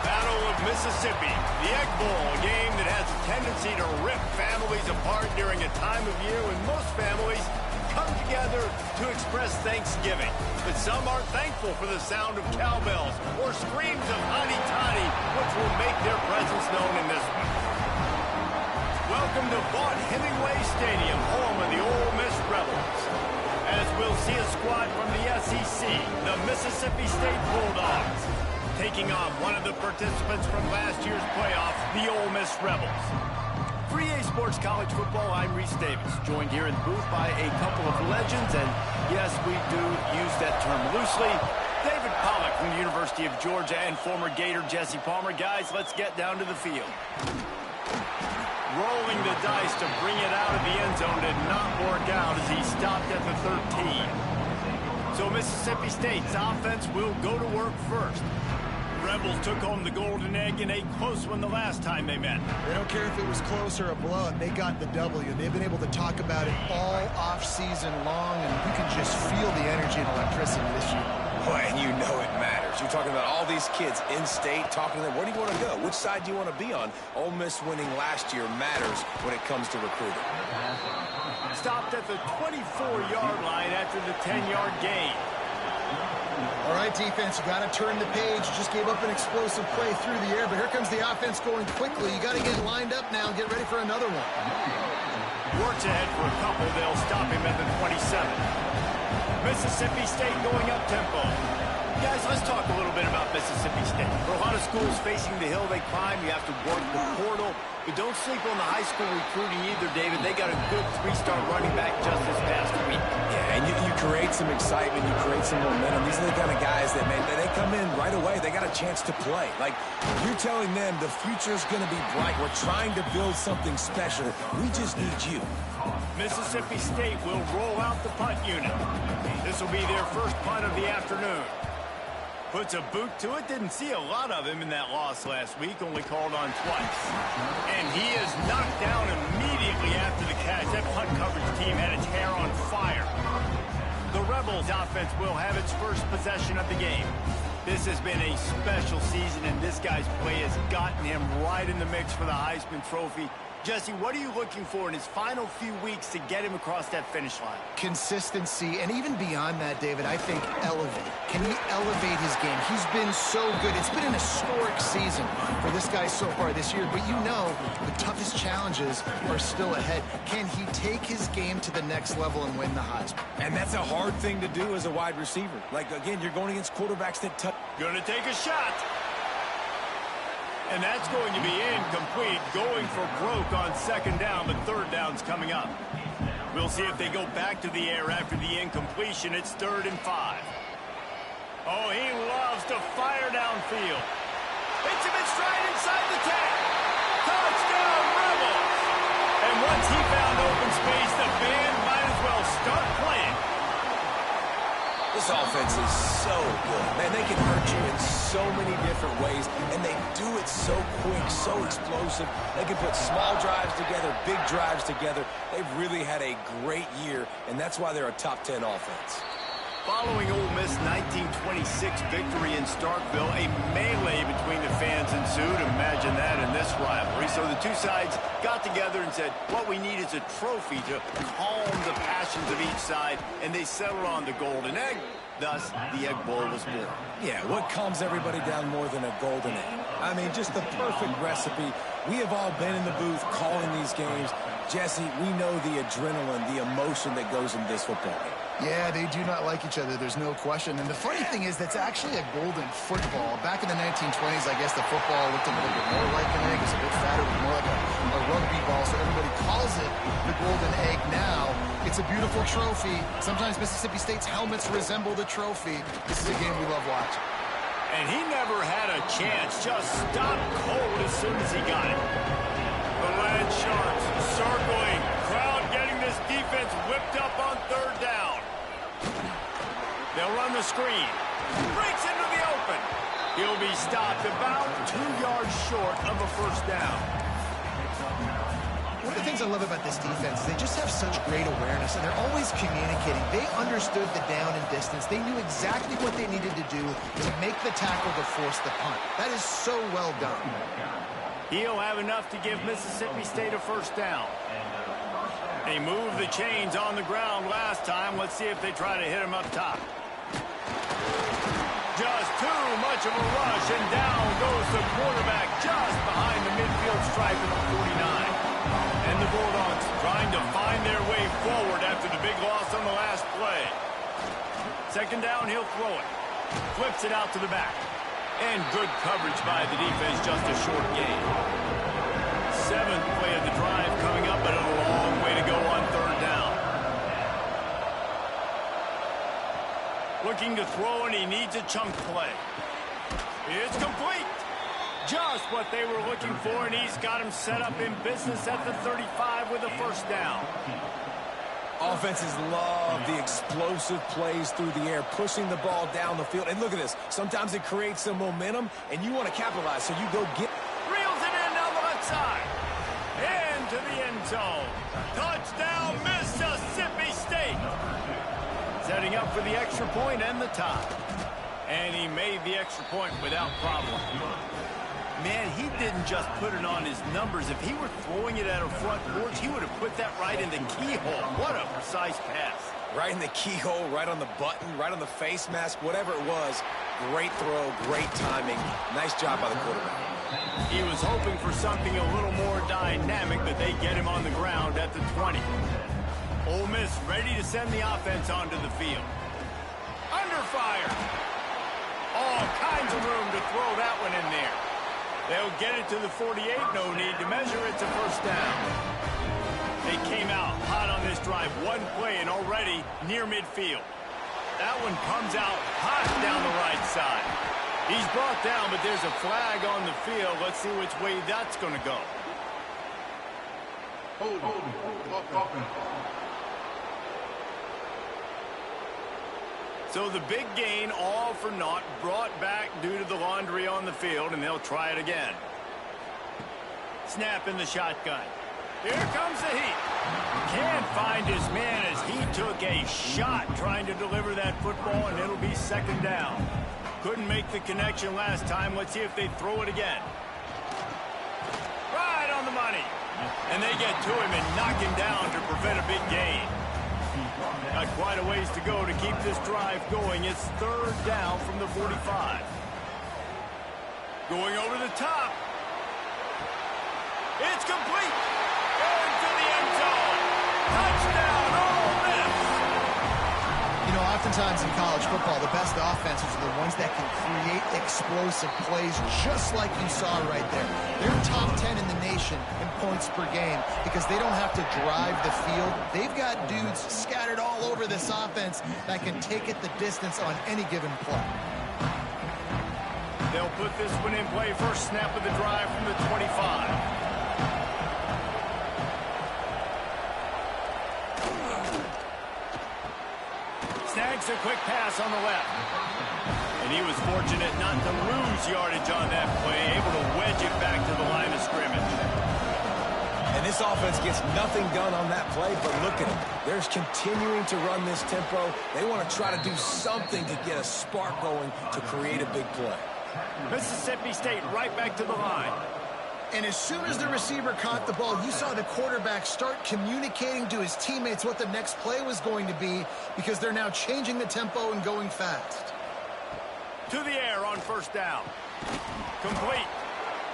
Battle of Mississippi, the Egg Bowl, a game that has a tendency to rip families apart during a time of year when most families come together to express Thanksgiving. But some aren't thankful for the sound of cowbells or screams of hotty toddy, which will make their presence known in this one. Welcome to Vaught Hemingway Stadium, home of the Ole Miss Rebels. As we'll see a squad from the SEC, the Mississippi State Bulldogs, taking on one of the participants from last year's playoff, the Ole Miss Rebels. For EA Sports College Football, I'm Reese Davis, joined here in the booth by a couple of legends, and yes, we do use that term loosely. David Pollack from the University of Georgia and former Gator Jesse Palmer. Guys, let's get down to the field. Rolling the dice to bring it out of the end zone did not work out as he stopped at the 13. So Mississippi State's offense will go to work first. Rebels took home the Golden Egg in a close one the last time they met. They don't care if it was close or a blowout. They got the W. They've been able to talk about it all off-season long, and you can just feel the energy and electricity this year. Boy, and you know it matters. You're talking about all these kids in state, talking to them. Where do you want to go? Which side do you want to be on? Ole Miss winning last year matters when it comes to recruiting. Stopped at the 24-yard line after the 10-yard gain. All right, defense, you got to turn the page. You just gave up an explosive play through the air, but here comes the offense going quickly. You got to get lined up now and get ready for another one. Works ahead for a couple. They'll stop him at the 27. Mississippi State going up tempo. Guys, let's talk a little bit about Mississippi State. For a lot of schools facing the hill they climb, you have to work the portal. But don't sleep on the high school recruiting either, David. They got a good three-star running back just this past week. Yeah, and you create some excitement, you create some momentum. These are the kind of guys that, man, they come in right away. They got a chance to play. Like, you're telling them the future's going to be bright. We're trying to build something special. We just need you. Mississippi State will roll out the punt unit. This will be their first punt of the afternoon. Puts a boot to it. Didn't see a lot of him in that loss last week. Only called on twice. And he is knocked down immediately after the catch. That punt coverage team had its hair on fire. The Rebels offense will have its first possession of the game. This has been a special season, and this guy's play has gotten him right in the mix for the Heisman Trophy. Jesse, what are you looking for in his final few weeks to get him across that finish line? Consistency, and even beyond that, David, I think elevate. Can he elevate his game? He's been so good. It's been an historic season for this guy so far this year, but you know the toughest challenges are still ahead. Can he take his game to the next level and win the Heisman? And that's a hard thing to do as a wide receiver. Like, again, you're going against quarterbacks that touch. Gonna take a shot. And that's going to be incomplete, going for broke on second down, but third down's coming up. We'll see if they go back to the air after the incompletion. It's 3rd and 5. Oh, he loves to fire downfield. Hits him in stride inside the 10. Touchdown, Rebels! And once he found open space, the band might as well start playing. This offense is so good. Man, they can hurt you in so many different ways, and they do it so quick, so explosive. They can put small drives together, big drives together. They've really had a great year, and that's why they're a top 10 offense. Following Ole Miss' 1926 victory in Starkville, a melee between the fans ensued. Imagine that in this rivalry. So the two sides got together and said, what we need is a trophy to calm the passions of each side, and they settled on the Golden Egg. Thus, the Egg Bowl was born. Yeah, what calms everybody down more than a golden egg? I mean, just the perfect recipe. We have all been in the booth calling these games. Jesse, we know the adrenaline, the emotion that goes into this football game. Yeah, they do not like each other. There's no question. And the funny thing is that's actually a golden football. Back in the 1920s, I guess the football looked a little bit more like an egg. It was a bit fatter, more like a rugby ball. So everybody calls it the golden egg now. It's a beautiful trophy. Sometimes Mississippi State's helmets resemble the trophy. This is a game we love watching. And he never had a chance. Just stopped cold as soon as he got it. The Lad Sharps circling. Crowd getting this defense whipped up on 3rd down. They'll run the screen. Breaks into the open. He'll be stopped about 2 yards short of a first down. of the things I love about this defense is they just have such great awareness, and they're always communicating. They understood the down and distance. They knew exactly what they needed to do to make the tackle to force the punt. That is so well done. He'll have enough to give Mississippi State a first down. They moved the chains on the ground last time. Let's see if they try to hit him up top. Just too much of a rush, and down goes the quarterback just behind the midfield stripe at the 49. And the Bulldogs trying to find their way forward after the big loss on the last play. Second down, he'll throw it. Flips it out to the back. And good coverage by the defense, just a short gain. Seventh play of the drive coming up, but a long way to go on third down. Looking to throw, and he needs a chunk play. It's complete. Just what they were looking for, and he's got him set up in business at the 35 with a first down. Offenses love the explosive plays through the air, pushing the ball down the field. And look at this. Sometimes it creates some momentum, and you want to capitalize, so you go get... Reels it in down the left side. Into the end zone. Touchdown, Mississippi State. Setting up for the extra point and the tie. And he made the extra point without problem. Man, he didn't just put it on his numbers. If he were throwing it at a front porch, he would have put that right in the keyhole. What a precise pass. Right in the keyhole, right on the button, right on the face mask, whatever it was. Great throw, great timing. Nice job by the quarterback. He was hoping for something a little more dynamic, but they get him on the ground at the 20. Ole Miss ready to send the offense onto the field. Under fire. All kinds of room to throw that one in there. They'll get it to the 48. No need to measure. It's a first down. They came out hot on this drive. One play and already near midfield. That one comes out hot down the right side. He's brought down, but there's a flag on the field. Let's see which way that's going to go. So the big gain, all for naught, brought back due to the laundry on the field, and they'll try it again. Snap in the shotgun. Here comes the heat. Can't find his man as he took a shot trying to deliver that football, and it'll be second down. Couldn't make the connection last time. Let's see if they throw it again. Right on the money. And they get to him and knock him down to prevent a big gain. Got quite a ways to go to keep this drive going. It's third down from the 45. Going over the top. It's complete. Into the end zone. Touchdown, Ole Miss. You know, oftentimes in college football, the best offenses are the ones that can create explosive plays, just like you saw right there. They're top 10 in the nation in points per game because they don't have to drive the field. They've got dudes scattered all over this offense that can take it the distance on any given play. They'll put this one in play. First snap of the drive from the 25. Snags a quick pass on the left. And he was fortunate not to lose yardage on that play, able to wedge it back to the line of scrimmage. And this offense gets nothing done on that play, but look at them. They're continuing to run this tempo. They want to try to do something to get a spark going to create a big play. Mississippi State right back to the line. And as soon as the receiver caught the ball, you saw the quarterback start communicating to his teammates what the next play was going to be because they're now changing the tempo and going fast. To the air on first down. Complete.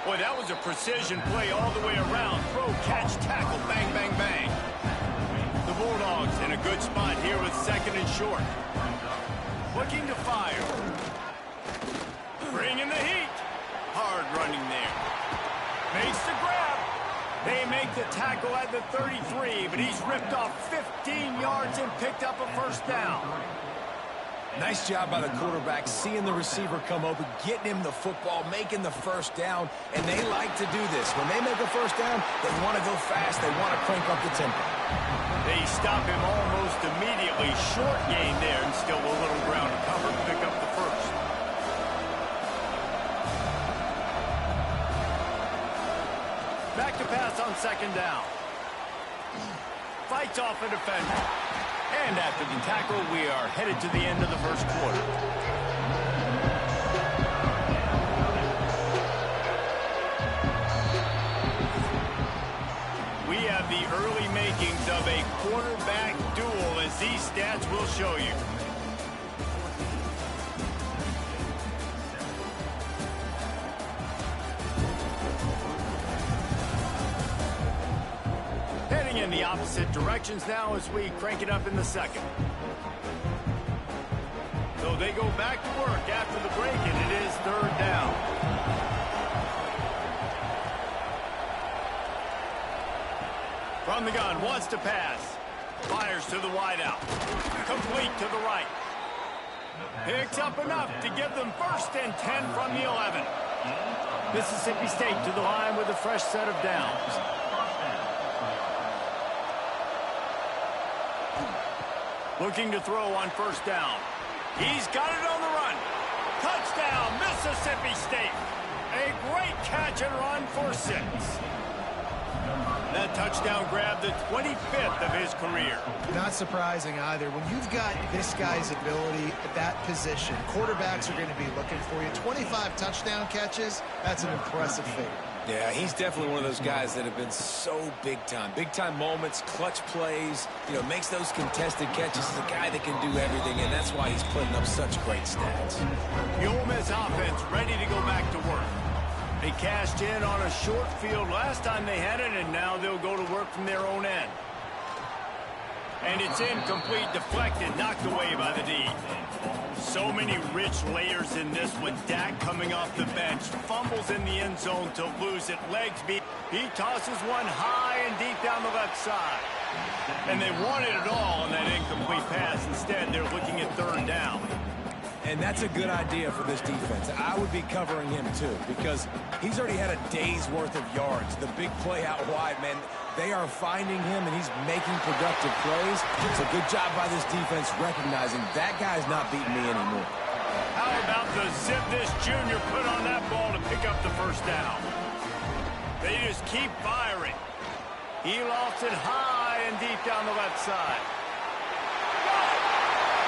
Boy, that was a precision play all the way around. Throw, catch, tackle, bang, bang, bang. The Bulldogs in a good spot here with second and short. Looking to fire. Bringing the heat. Hard running there. Makes the grab. They make the tackle at the 33, but he's ripped off 15 yards and picked up a first down. Nice job by the quarterback, seeing the receiver come open, getting him the football, making the first down, and they like to do this. When they make a first down, they want to go fast. They want to crank up the tempo. They stop him almost immediately. Short gain there, and still a little ground to cover to pick up the first. Back to pass on second down. fights off a defender. And after the tackle, we are headed to the end of the first quarter. We have the early makings of a quarterback duel, as these stats will show you. Heading in the opposite directions now as we crank it up in the second. So they go back to work after the break, and it is third down. From the gun, wants to pass. Fires to the wideout. Complete to the right. Picks up enough to give them 1st and 10 from the 11. Mississippi State to the line with a fresh set of downs. Looking to throw on 1st down. He's got it on the run. Touchdown, Mississippi State. A great catch and run for 6. That touchdown grabbed the 25th of his career. Not surprising either. When you've got this guy's ability at that position, quarterbacks are going to be looking for you. 25 touchdown catches, that's an impressive feat. Yeah, he's definitely one of those guys that have been so big time. Big time moments, clutch plays, makes those contested catches. He's a guy that can do everything, and that's why he's putting up such great stats. The Ole Miss offense ready to go back to work. They cashed in on a short field last time they had it, and now they'll go to work from their own end. And it's incomplete, deflected, knocked away by the D. So many rich layers in this one. Dak coming off the bench, fumbles in the end zone to lose it. Legs beat. He tosses one high and deep down the left side. And they wanted it all on that incomplete pass. Instead, they're looking at 3rd down. And that's a good idea for this defense. I would be covering him, too, because he's already had a day's worth of yards. The big play out wide, man, they are finding him, and he's making productive plays. It's a good job by this defense recognizing that guy's not beating me anymore. How about the zip this junior put on that ball to pick up the 1st down? They just keep firing. He lofts it high and deep down the left side.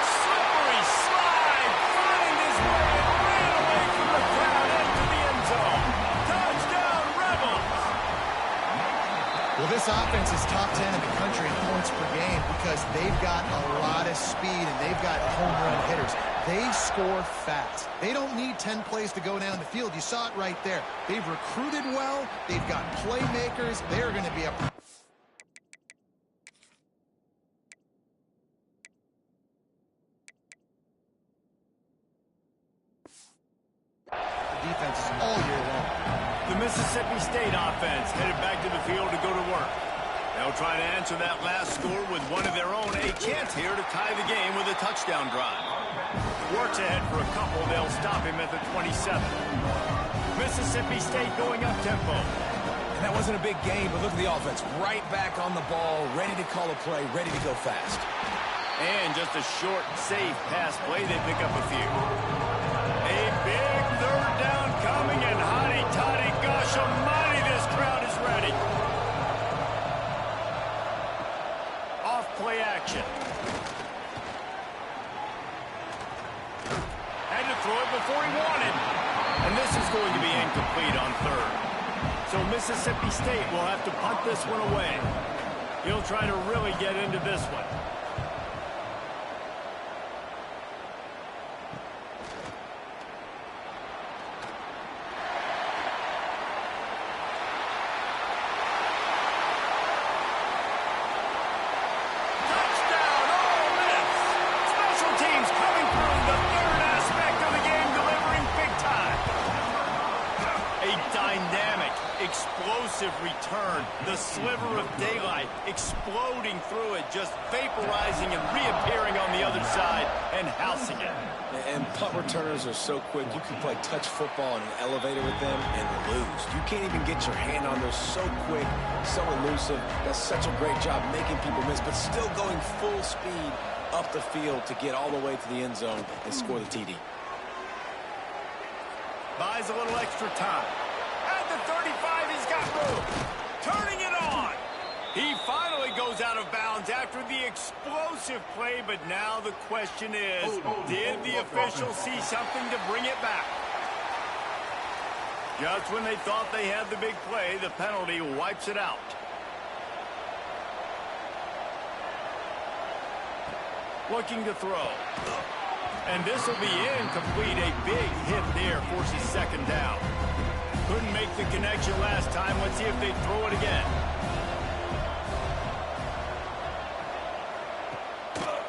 Slippery slide, find his way and ran away from the crowd into the end zone. Touchdown, Rebels! Well, this offense is top 10 in the country in points per game because they've got a lot of speed and they've got home run hitters. They score fast. They don't need 10 plays to go down the field. You saw it right there. They've recruited well. They've got playmakers. They're going to be a... defenses all year long. The Mississippi State offense headed back to the field to go to work. They'll try to answer that last score with one of their own. A chance here to tie the game with a touchdown drive. Works ahead for a couple. They'll stop him at the 27. Mississippi State going up tempo. And that wasn't a big game, but look at the offense. Right back on the ball, ready to call a play, ready to go fast. And just a short, safe pass play. They pick up a few. A big 3rd down coming, and hotty-toddy, gosh almighty, this crowd is ready. Off play action. Had to throw it before he wanted. And this is going to be incomplete on 3rd. So Mississippi State will have to punt this one away. He'll try to really get into this one. Explosive return, the sliver of daylight exploding through it, just vaporizing and reappearing on the other side and housing it. And punt returners are so quick. You can play touch football in an elevator with them and lose. You can't even get your hand on those. So quick, so elusive. Does such a great job making people miss, but still going full speed up the field to get all the way to the end zone and score the TD. Buys a little extra time. At the 35, he's got room. Turning it on. He finally goes out of bounds after the explosive play, but now the question is, did the officials see something to bring it back? Just when they thought they had the big play, the penalty wipes it out. Looking to throw. And this will be incomplete. A big hit there forces second down. Couldn't make the connection last time. Let's see if they throw it again.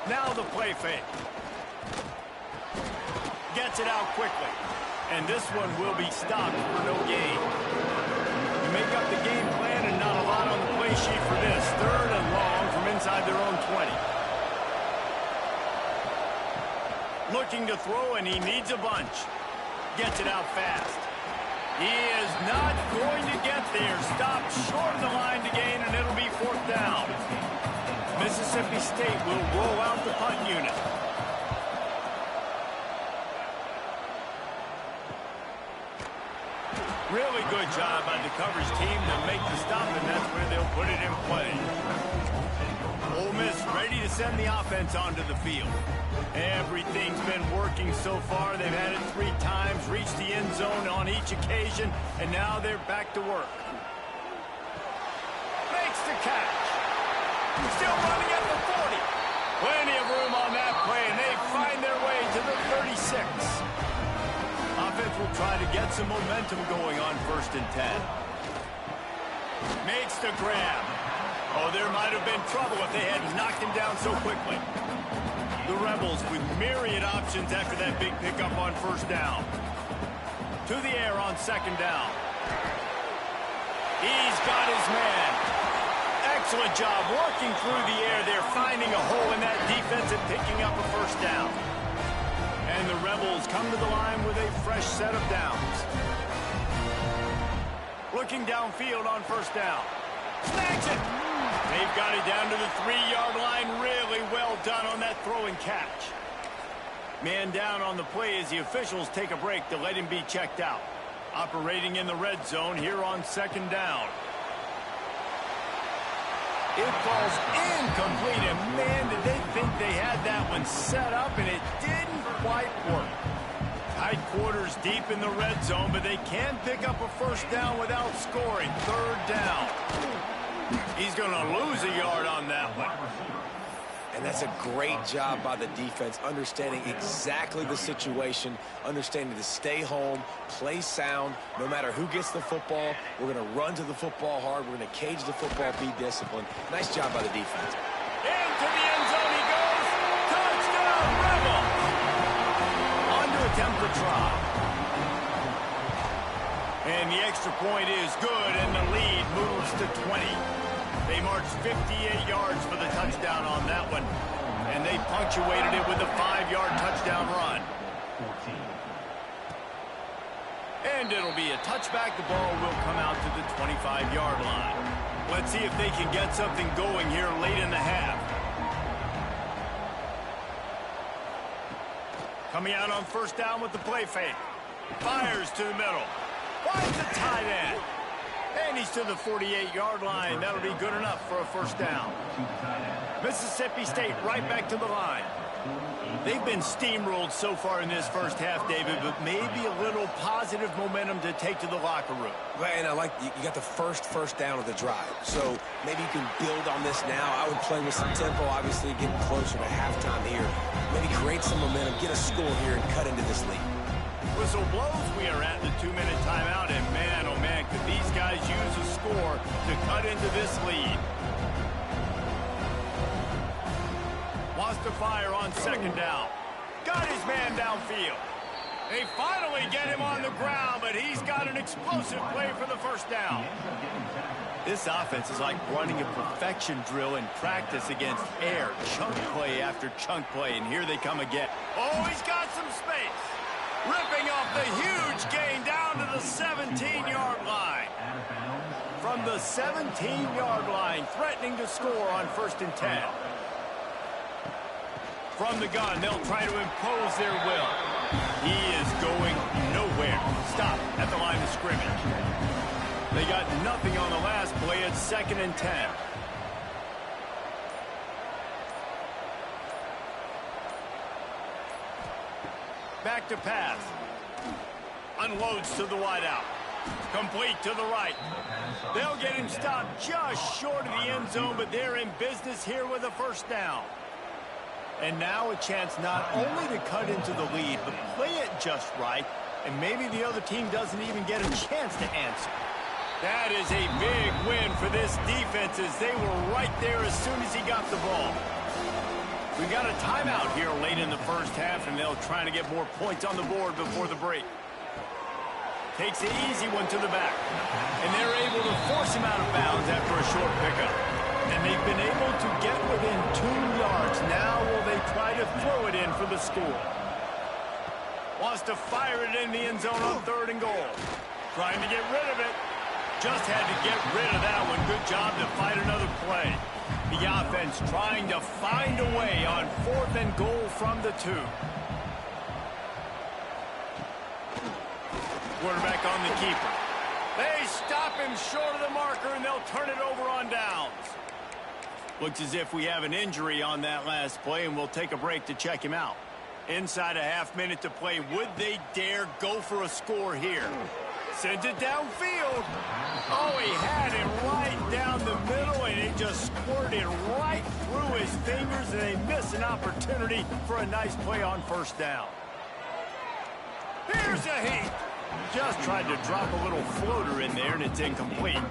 Now the play fake. Gets it out quickly. And this one will be stopped for no gain. You make up the game plan and not a lot on the play sheet for this. 3rd and long from inside their own 20. Looking to throw, and he needs a bunch. Gets it out fast. He is not going to get there. Stopped short of the line to gain, and it'll be 4th down. Mississippi State will roll out the punt unit. Really good job by the coverage team to make the stop, and that's where they'll put it in play. Ole Miss ready to send the offense onto the field. Everything's been working so far. They've had it 3 times, reached the end zone on each occasion, and now they're back to work. Makes the catch. Still running at the 40. Plenty of room on that play, and they find their way to the 36. Offense will try to get some momentum going on 1st and 10. Makes the grab. Oh, there might have been trouble if they hadn't knocked him down so quickly. The Rebels with myriad options after that big pickup on 1st down. To the air on 2nd down. He's got his man. Excellent job working through the air there, finding a hole in that defense and picking up a 1st down. And the Rebels come to the line with a fresh set of downs. Looking downfield on 1st down. Snags it! They've got it down to the 3-yard line. Really well done on that throw and catch. Man down on the play as the officials take a break to let him be checked out. Operating in the red zone here on 2nd down. It falls incomplete, and man, did they think they had that one set up, and it didn't quite work. Tight quarters deep in the red zone, but they can pick up a 1st down without scoring. 3rd down. He's going to lose a yard on that one. And that's a great job by the defense, understanding exactly the situation, understanding to stay home, play sound. No matter who gets the football, we're going to run to the football hard. We're going to cage the football, be disciplined. Nice job by the defense. Into the end zone he goes. Touchdown, Rebels. On to attempt the try. And the extra point is good, and the lead moves to 20. They marched 58 yards for the touchdown on that one, and they punctuated it with a 5-yard touchdown run. And it'll be a touchback. The ball will come out to the 25-yard line. Let's see if they can get something going here late in the half. Coming out on 1st down with the play fake. Fires to the middle. Finds the tight end. And he's to the 48-yard line. That'll be good enough for a 1st down. Mississippi State right back to the line. They've been steamrolled so far in this 1st half, David, but maybe a little positive momentum to take to the locker room. And I like you got the first down of the drive. So maybe you can build on this now. I would play with some tempo, obviously getting closer to halftime here. Maybe create some momentum, get a score here, and cut into this lead. Whistle blows. We are at the 2-minute timeout, and man, oh man, could these guys use a score to cut into this lead. Wants to fire on 2nd down. Got his man downfield. They finally get him on the ground, but he's got an explosive play for the 1st down. This offense is like running a perfection drill in practice against air. Chunk play after chunk play, and here they come again. Oh, he's got some space. Ripping off the huge gain down to the 17-yard line. From the 17-yard line, threatening to score on 1st and 10. From the gun, they'll try to impose their will. He is going nowhere. Stop at the line of scrimmage. They got nothing on the last play at 2nd and 10. back to pass. Unloads to the wideout. Complete to the right. They'll get him stopped just short of the end zone, but they're in business here with a first down. And now a chance not only to cut into the lead, but play it just right, and maybe the other team doesn't even get a chance to answer. That is a big win for this defense as they were right there as soon as he got the ball. We got a timeout here late in the first half, and they'll try to get more points on the board before the break. Takes the easy one to the back, and they're able to force him out of bounds after a short pickup. And they've been able to get within 2 yards. Now will they try to throw it in for the score? Wants to fire it in the end zone on 3rd and goal. Trying to get rid of it. Just had to get rid of that one. Good job to fight another play. The offense trying to find a way on 4th and goal from the 2. Quarterback on the keeper. They stop him short of the marker, and they'll turn it over on downs. Looks as if we have an injury on that last play, and we'll take a break to check him out. Inside a half-minute to play. Would they dare go for a score here? Sends it downfield. Oh, he had it right down the middle, and it just squirted right through his fingers, and they miss an opportunity for a nice play on first down. Here's a heat. Just tried to drop a little floater in there, and it's incomplete.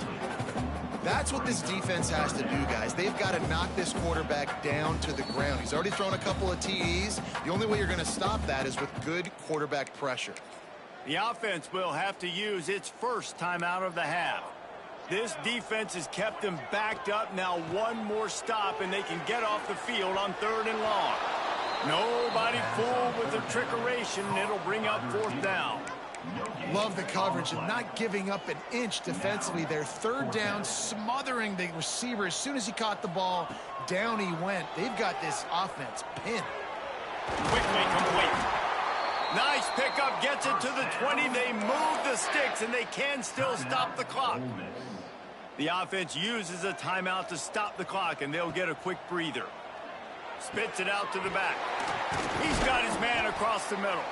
That's what this defense has to do, guys. They've got to knock this quarterback down to the ground. He's already thrown a couple of TDs. The only way you're going to stop that is with good quarterback pressure. The offense will have to use its first timeout of the half. This defense has kept them backed up. Now one more stop, and they can get off the field on 3rd and long. Nobody fooled with the trickeration, and it'll bring up 4th down. Love the coverage and not giving up an inch defensively. Their 3rd down, smothering the receiver. As soon as he caught the ball, down he went. They've got this offense pinned. Quickly complete. Nice pickup, gets it to the 20. They move the sticks, and they can still stop the clock. The offense uses a timeout to stop the clock, and they'll get a quick breather. Spits it out to the back. He's got his man across the middle.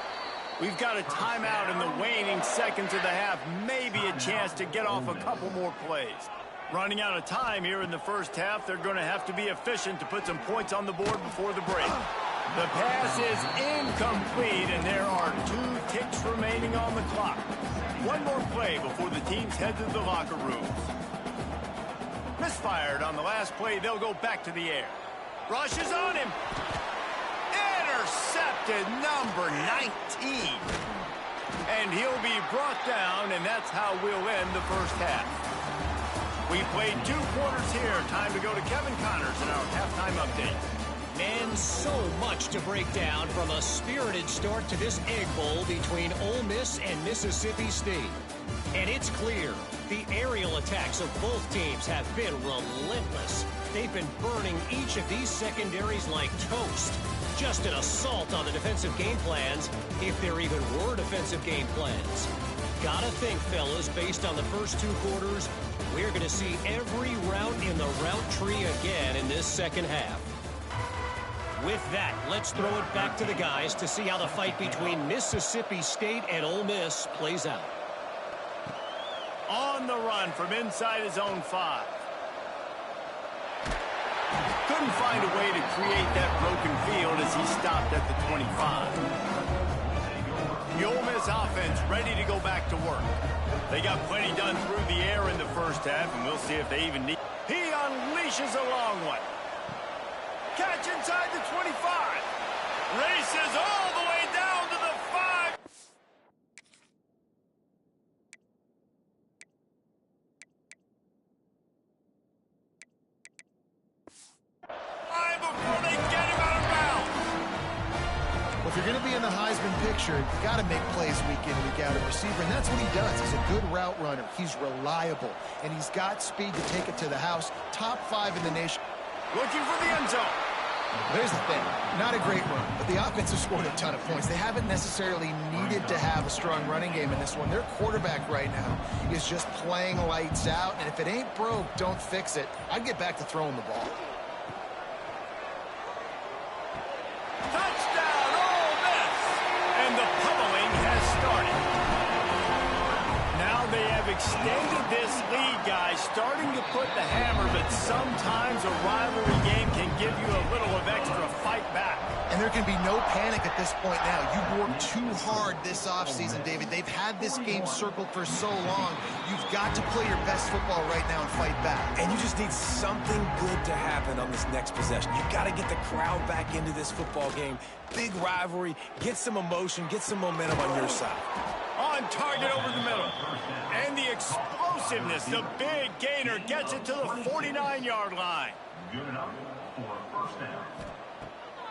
We've got a timeout in the waning seconds of the half. Maybe a chance to get off a couple more plays. Running out of time here in the first half. They're going to have to be efficient to put some points on the board before the break. The pass is incomplete, and there are 2 ticks remaining on the clock. One more play before the teams head to the locker rooms. Misfired on the last play. They'll go back to the air. Rushes on him. Intercepted, number 19. And he'll be brought down, and that's how we'll end the first half. We played 2 quarters here. Time to go to Kevin Connors in our halftime update. And so much to break down from a spirited start to this Egg Bowl between Ole Miss and Mississippi State. And it's clear, the aerial attacks of both teams have been relentless. They've been burning each of these secondaries like toast. Just an assault on the defensive game plans, if there even were defensive game plans. Gotta think, fellas, based on the first 2 quarters, we're going to see every route in the route tree again in this second half. With that, let's throw it back to the guys to see how the fight between Mississippi State and Ole Miss plays out. On the run from inside his own 5. Couldn't find a way to create that broken field as he stopped at the 25. The Ole Miss offense ready to go back to work. They got plenty done through the air in the first half, and we'll see if they even need. He unleashes a long one. Catch inside the 25. Races all the way down to the 5. Before they get him out of bounds. Well, if you're going to be in the Heisman picture, you got to make plays week in, week out at receiver, and that's what he does. He's a good route runner. He's reliable, and he's got speed to take it to the house. Top 5 in the nation. Looking for the end zone. There's the thing. Not a great run, but the offense has scored a ton of points. They haven't necessarily needed to have a strong running game in this one. Their quarterback right now is just playing lights out, and if it ain't broke, don't fix it. I'd get back to throwing the ball. Touchdown, Ole Miss! And the hoping to put the hammer, but sometimes a rivalry game can give you a little of extra fight back. And there can be no panic at this point now. You worked too hard this offseason, David. They've had this game circled for so long. You've got to play your best football right now and fight back. And you just need something good to happen on this next possession. You got to get the crowd back into this football game. Big rivalry, get some emotion, get some momentum on your side. On target over the middle. And the explosiveness, the big gainer gets it to the 49-yard line. Good enough for a first down.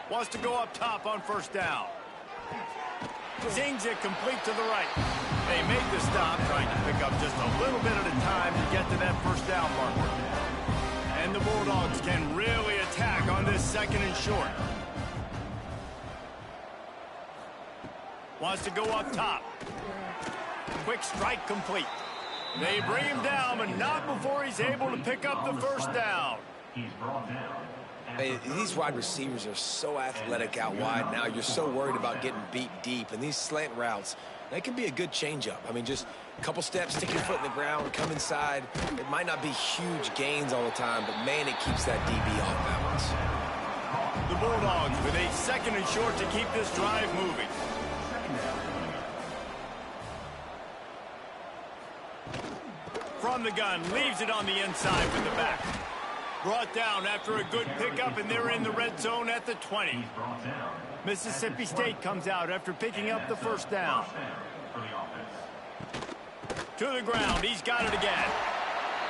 Wants to go up top on first down. Sings it complete to the right. They make the stop, trying to pick up just a little bit at a time to get to that first down marker. And the Bulldogs can really attack on this second and short. Wants to go up top. Quick strike complete. They bring him down, but not before he's able to pick up the first down. He's brought down. These wide receivers are so athletic out wide now. You're so worried about getting beat deep. And these slant routes, they can be a good changeup. I mean, just a couple steps, stick your foot in the ground, come inside. It might not be huge gains all the time, but, man, it keeps that DB off balance. The Bulldogs with a second and short to keep this drive moving. From the gun, leaves it on the inside with the back. Brought down after a good pickup, and they're in the red zone at the 20. Mississippi State comes out after picking up the first down. To the ground, he's got it again.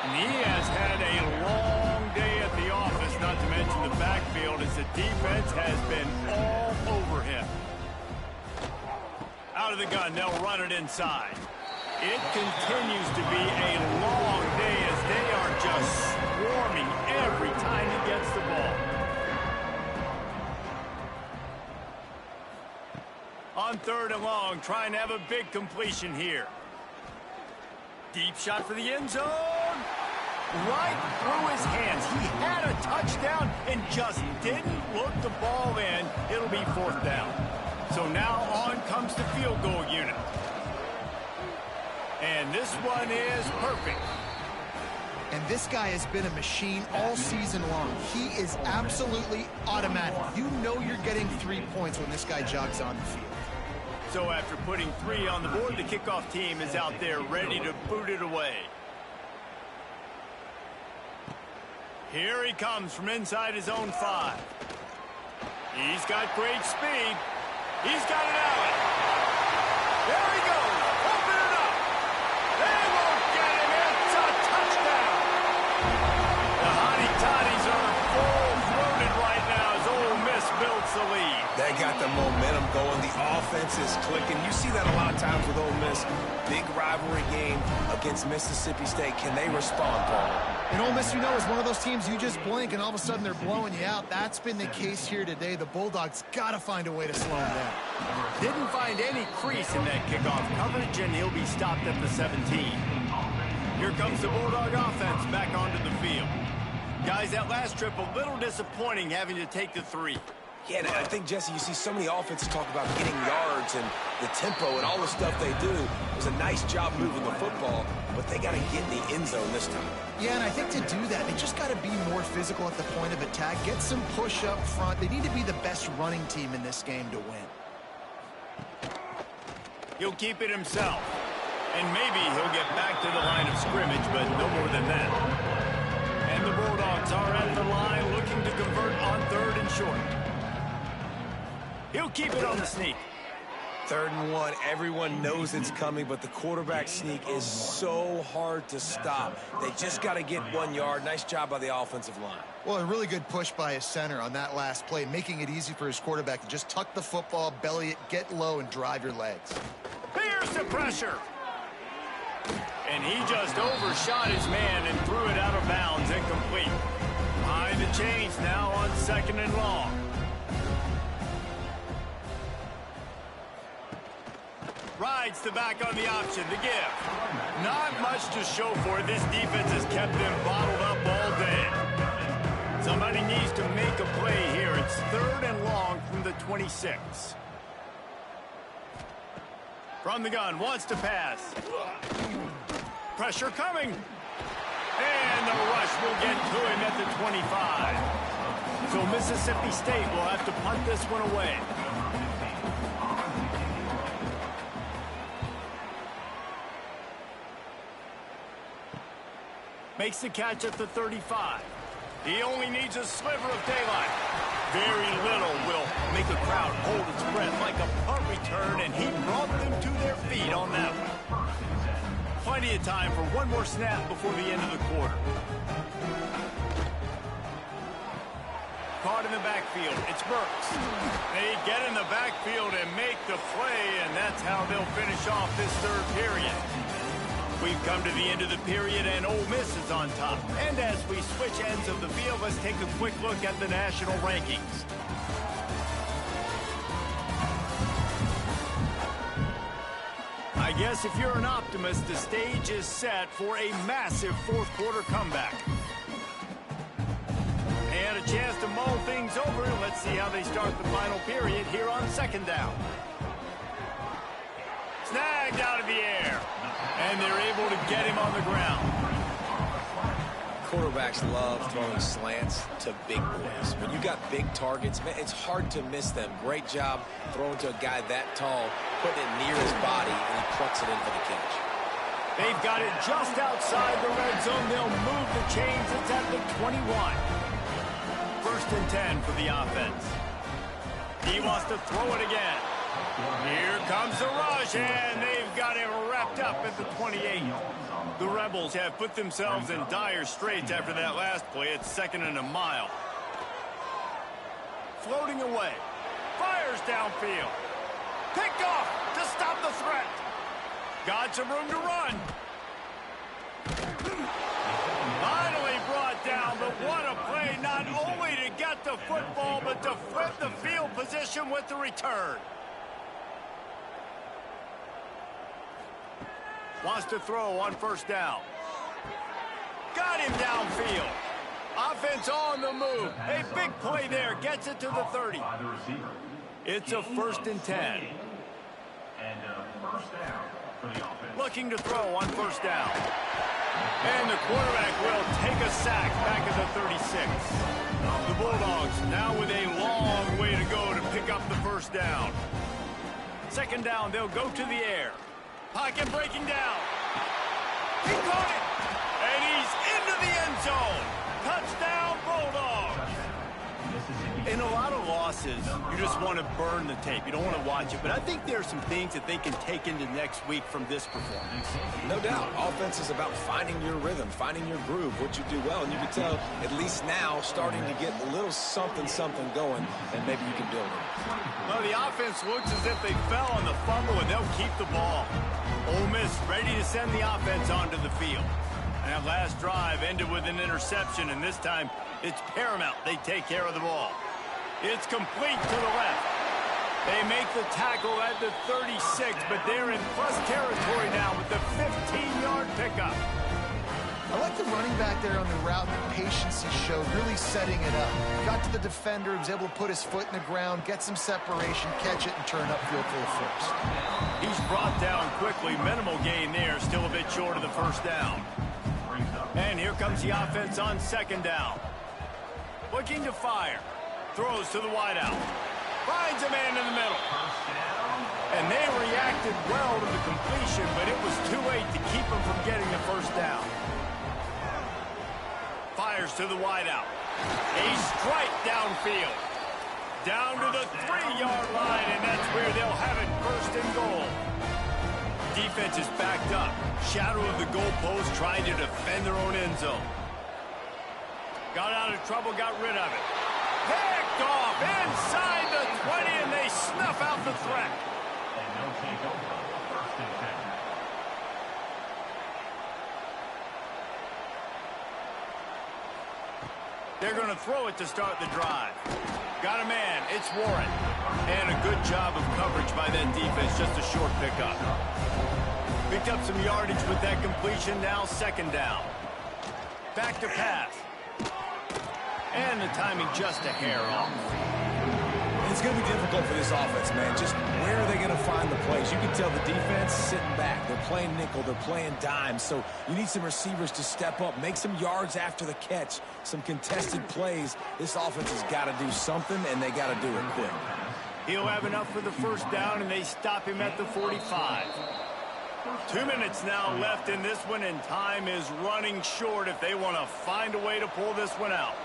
And he has had a long day at the office, not to mention the backfield, as the defense has been all over him. Out of the gun, they'll run it inside. It continues to be a long day as they are just swarming every time he gets the ball. On third and long, trying to have a big completion here. Deep shot for the end zone. Right through his hands. He had a touchdown and just didn't look the ball in. It'll be fourth down. So now on comes the field goal unit. And this one is perfect. And this guy has been a machine all season long. He is absolutely automatic. You know you're getting 3 points when this guy jogs on the field. So after putting 3 on the board, the kickoff team is out there ready to boot it away. Here he comes from inside his own 5. He's got great speed. He's got it out. There he goes. Open it up. They won't get him. It's a touchdown. The Hottie Toddies are full-throated right now as Ole Miss builds the lead. They got the momentum going. The offense is clicking. You see that a lot of times with Ole Miss. Big rivalry game against Mississippi State. Can they respond, Paul? And Ole Miss, you know, is one of those teams you just blink and all of a sudden they're blowing you out. That's been the case here today. The Bulldogs got to find a way to slow them down. Didn't find any crease in that kickoff coverage, and he'll be stopped at the 17. Here comes the Bulldog offense back onto the field. Guys, that last trip a little disappointing having to take the 3. Yeah, and I think, Jesse, you see so many offenses talk about getting yards and the tempo and all the stuff they do. It was a nice job moving the football, but they got to get in the end zone this time. Yeah, and I think to do that, they just got to be more physical at the point of attack, get some push up front. They need to be the best running team in this game to win. He'll keep it himself. And maybe he'll get back to the line of scrimmage, but no more than that. And the Bulldogs are at the line looking to convert on third and short. He'll keep it on the sneak. 3rd and 1, everyone knows it's coming, but the quarterback sneak is so hard to stop. They just got to get 1 yard. Nice job by the offensive line. Well, a really good push by his center on that last play, making it easy for his quarterback to just tuck the football, belly it, get low, and drive your legs. Here's the pressure. And he just overshot his man and threw it out of bounds, incomplete. Behind the chains now on 2nd and long. Rides the back on the option, the give. Not much to show for it. This defense has kept them bottled up all day. Somebody needs to make a play here. It's 3rd and long from the 26. From the gun, wants to pass. Pressure coming. And the rush will get to him at the 25. So Mississippi State will have to punt this one away. Makes the catch at the 35. He only needs a sliver of daylight. Very little will make a crowd hold its breath like a punt return, and he brought them to their feet on that one. Plenty of time for one more snap before the end of the quarter. Caught in the backfield. It's Burks. They get in the backfield and make the play, and that's how they'll finish off this third period. We've come to the end of the period, and Ole Miss is on top. And as we switch ends of the field, let's take a quick look at the national rankings. I guess if you're an optimist, the stage is set for a massive fourth quarter comeback. And a chance to mull things over. Let's see how they start the final period here on second down. Snagged out of the air. And they're able to get him on the ground. Quarterbacks love throwing slants to big boys. When you got big targets, man, it's hard to miss them. Great job throwing to a guy that tall, putting it near his body, and he plucks it in for the catch. They've got it just outside the red zone. They'll move the chains. It's at the 21. First and 10 for the offense. He wants to throw it again. Here comes the rush, and they've got him wrapped up at the 28. The Rebels have put themselves in dire straits after that last play. It's second and a mile. Floating away. Fires downfield. Picked off to stop the threat. Got some room to run. Finally brought down, but what a play, not only to get the football, but to flip the field position with the return. Wants to throw on first down. Got him downfield. Offense on the move. A big play there. Gets it to the 30. It's a first and 10. And first down for the offense. Looking to throw on first down. And the quarterback will take a sack back at the 36. The Bulldogs now with a long way to go to pick up the first down. Second down, they'll go to the air. Pocket breaking down. He caught it. And he's into the end zone. Touchdown, Bulldogs. In a lot of losses, you just want to burn the tape. You don't want to watch it. But I think there are some things that they can take into next week from this performance. No doubt. Offense is about finding your rhythm, finding your groove, what you do well. And you can tell, at least now, starting to get a little something going, and maybe you can build it. Well, the offense looks as if they fell on the fumble, and they'll keep the ball. Ole Miss ready to send the offense onto the field. And that last drive ended with an interception, and this time it's paramount they take care of the ball. It's complete to the left. They make the tackle at the 36, but they're in plus territory now with the 15-yard pickup. I like the running back there on the route, the patience he showed, really setting it up. Got to the defender, was able to put his foot in the ground, get some separation, catch it, and turn upfield for the first. He's brought down quickly. Minimal gain there, still a bit short of the first down. And here comes the offense on second down. Looking to fire. Throws to the wideout. Finds a man in the middle. And they reacted well to the completion, but it was too late to keep him from getting the first down. Fires to the wideout. A strike downfield. Down to the 3-yard line, and that's where they'll have it first and goal. Defense is backed up. Shadow of the goalpost trying to defend their own end zone. Got out of trouble, got rid of it. Picked off inside the 20, and they snuff out the threat. And no takeover. First and 10. They're going to throw it to start the drive. Got a man. It's Warren. And a good job of coverage by that defense. Just a short pickup. Picked up some yardage with that completion. Now second down. Back to pass. And the timing just a hair off. It's going to be difficult for this offense, man. Just where are they going to find the plays? You can tell the defense sitting back. They're playing nickel. They're playing dime. So you need some receivers to step up, make some yards after the catch, some contested plays. This offense has got to do something, and they got to do it quick. He'll have enough for the first down, and they stop him at the 45. 2 minutes now left in this one, and time is running short if they want to find a way to pull this one out.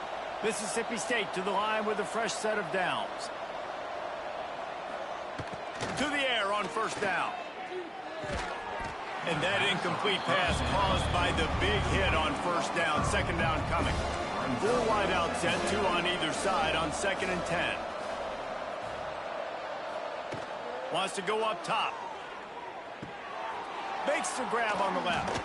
Mississippi State to the line with a fresh set of downs. To the air on first down. And that incomplete pass caused by the big hit on first down. Second down coming. 4 wide out set, 2 on either side on 2nd and 10. Wants to go up top. Makes the grab on the left.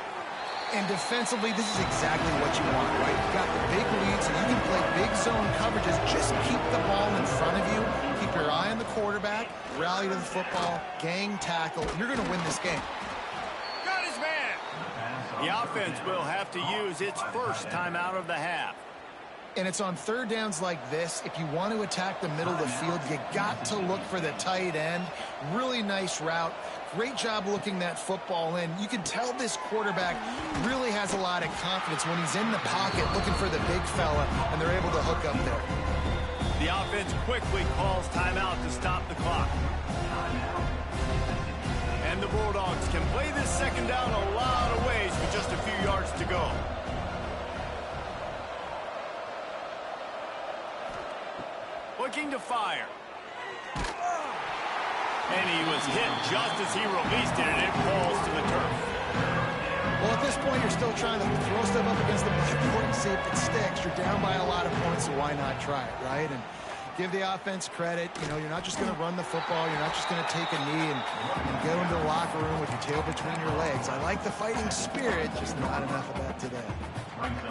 And defensively, this is exactly what you want, right? You got the big leads, and you can play big zone coverages. Just keep the ball in front of you. Keep your eye on the quarterback. Rally to the football. Gang tackle. You're going to win this game. Got his man. The offense will have to use its first timeout of the half. And it's on third downs like this. If you want to attack the middle of the field, you got to look for the tight end. Really nice route. Great job looking that football in. You can tell this quarterback really has a lot of confidence when he's in the pocket looking for the big fella, and they're able to hook up there. The offense quickly calls timeout to stop the clock. And the Bulldogs can play this second down a lot of ways with just a few yards to go. Looking to fire. And he was hit just as he released it, and it falls to the turf. Well, at this point, you're still trying to throw stuff up against the blackboard and see if it sticks. You're down by a lot of points, so why not try it, right? And give the offense credit. You know, you're not just going to run the football. You're not just going to take a knee and go into the locker room with your tail between your legs. I like the fighting spirit, just not enough of that today.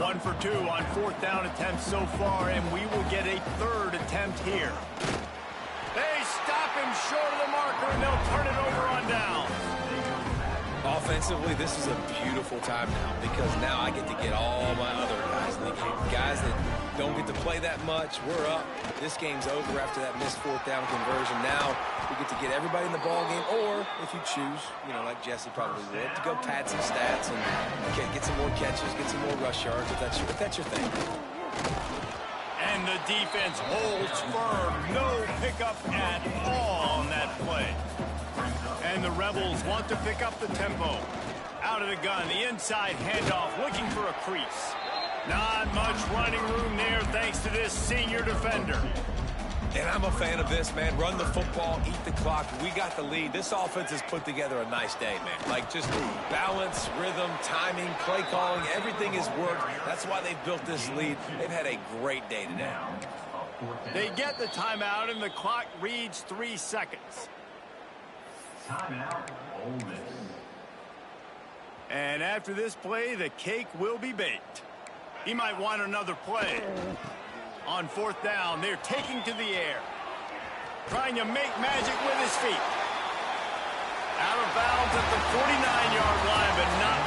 1 for 2 on 4th down attempts so far, and we will get a 3rd attempt here. They stop him short of the marker, and they'll turn it over on down. Offensively, this is a beautiful time now because now I get to get all my other guys in the game. Guys that don't get to play that much, we're up. This game's over after that missed 4th down conversion. Now we get to get everybody in the ball game, or if you choose, you know, like Jesse probably would, to go pad some stats and get some more catches, get some more rush yards if that's your thing. And the defense holds firm. No pickup at all on that play. And the Rebels want to pick up the tempo. Out of the gun, the inside handoff, looking for a crease. Not much running room there thanks to this senior defender. And I'm a fan of this, man. Run the football, eat the clock. We got the lead. This offense has put together a nice day, man. Like, just balance, rhythm, timing, play calling, everything has worked. That's why they've built this lead. They've had a great day today. They get the timeout, and the clock reads 3 seconds. Timeout, Ole Miss. And after this play, the cake will be baked. He might want another play. On 4th down, they're taking to the air. Trying to make magic with his feet. Out of bounds at the 49-yard line, but not